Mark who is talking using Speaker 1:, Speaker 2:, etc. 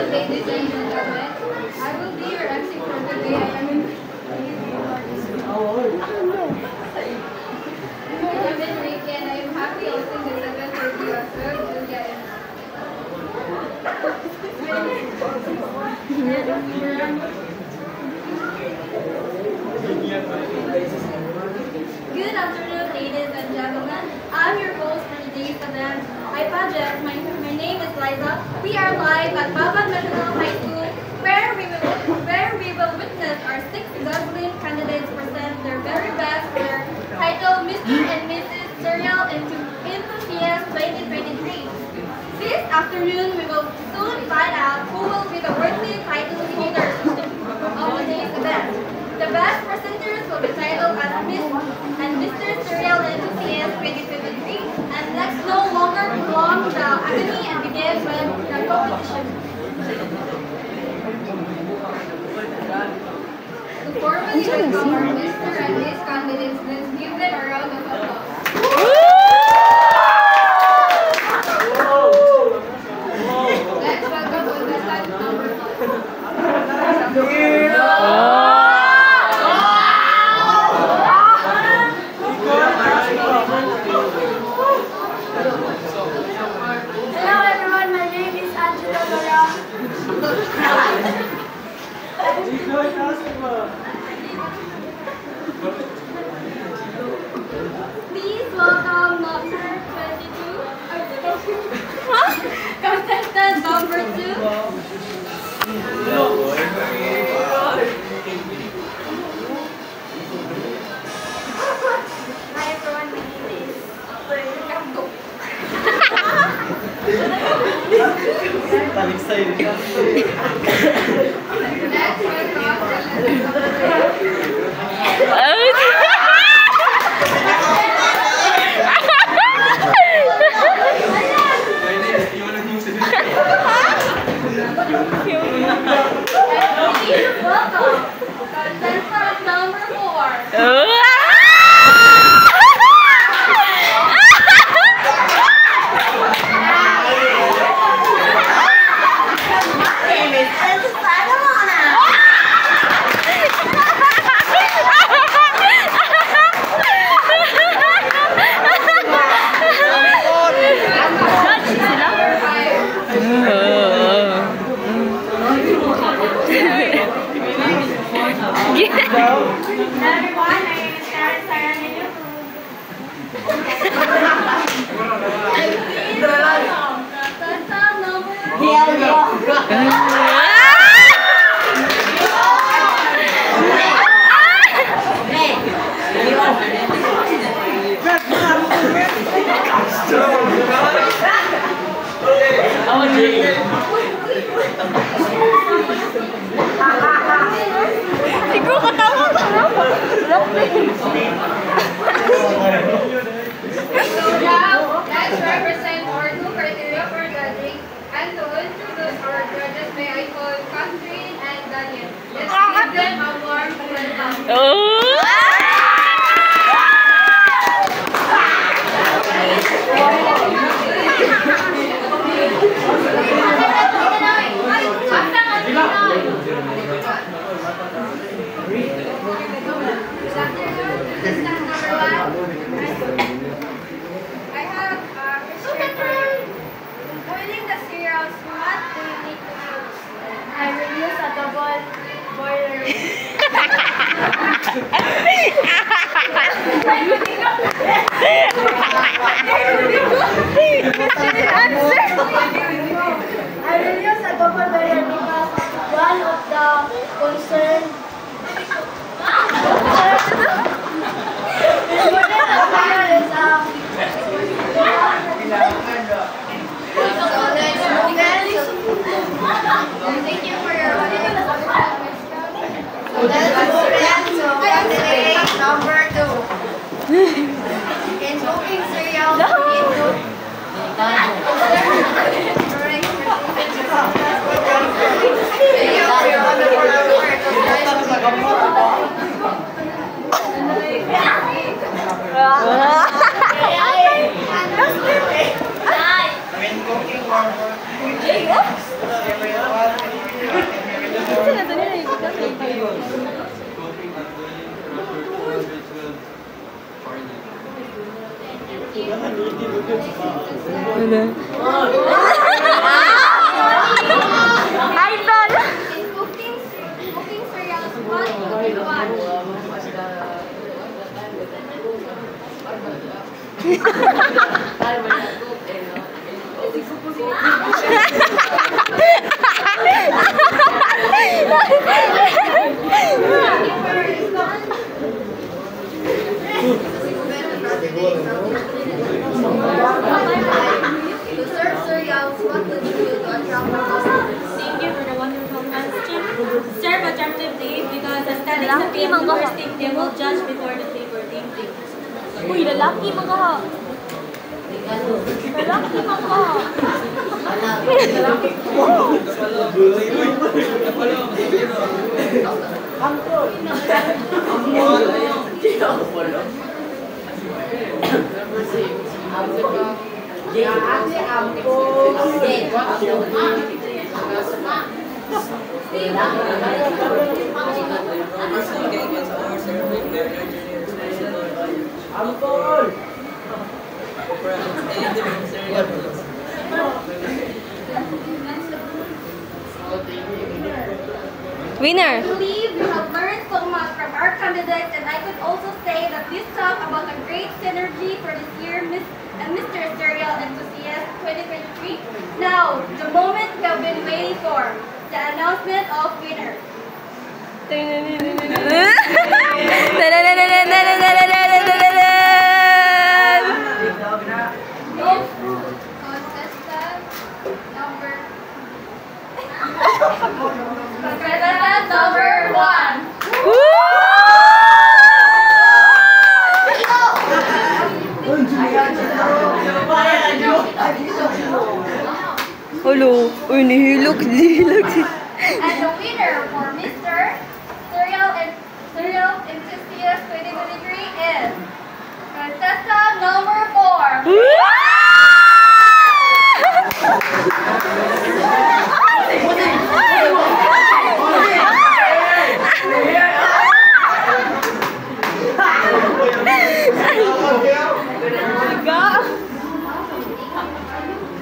Speaker 1: ladies and gentlemen. I will be your MC for today. I am in Ricky and I am happy hosting the 7:30 of Julia and
Speaker 2: Good afternoon, ladies and gentlemen. I'm your host for today's event. My name is Liza. We are live at Baban National High School, where we will witness our 6 Goslin candidates present their very best for their title Mr. and Mrs. Serial Enthusiast 2023. This afternoon, we will soon find out who will be the worthy title winners of today's event. The best presenters will be titled as Miss and Mr. Serial Enthusiast 2023. And let's no longer prolong the agony and begin with the competition.
Speaker 1: to formally welcome our Mr. and Miss candidates, let's give them a round of applause. Let's welcome contestant number 1.
Speaker 2: Hello everyone, my name is Angela Lara. Please welcome number 22. Contestant number 2. Hi everyone, my name is Ricardo.
Speaker 1: Let's
Speaker 2: Welcome, contestant number 4. Everyone, my name is Karen Saranino. Contestant number 4.
Speaker 1: So now, let's represent our 2 criteria for judging, and to introduce our judges, may I call Catherine and Daniel. Let's give them a warm welcome. I have a question for you. Boiling the cereals, what do you need to use?
Speaker 2: I will use a double boiler. I will use a double boiler because one of the concerns
Speaker 1: Thank you for your
Speaker 3: Number 2. In cooking cereal,
Speaker 4: When cooking or cereal, Idol!
Speaker 2: In cooking cereals, what cooking one?
Speaker 3: To serve cereals, what would you do to attract more customers?
Speaker 5: Thank you for the wonderful question. Serve attractively because aesthetics appeal to the first thing they will judge before the flavor tasting.
Speaker 4: Uy, lalaki mga ha. Lalaki mga ha. Winner!
Speaker 2: I believe we have learned so much from our candidates, and I could also say that this talk about a great synergy for this year, Mr. Cereal Enthusiast 2023. Now, the moment we have been waiting for, the announcement of winners.
Speaker 1: Contestant number
Speaker 2: Contestant number 1.
Speaker 4: Hello. Uy, nihilok.
Speaker 2: And the winner for Mr. Cereal Enthusiast 2023 is contestant number 4.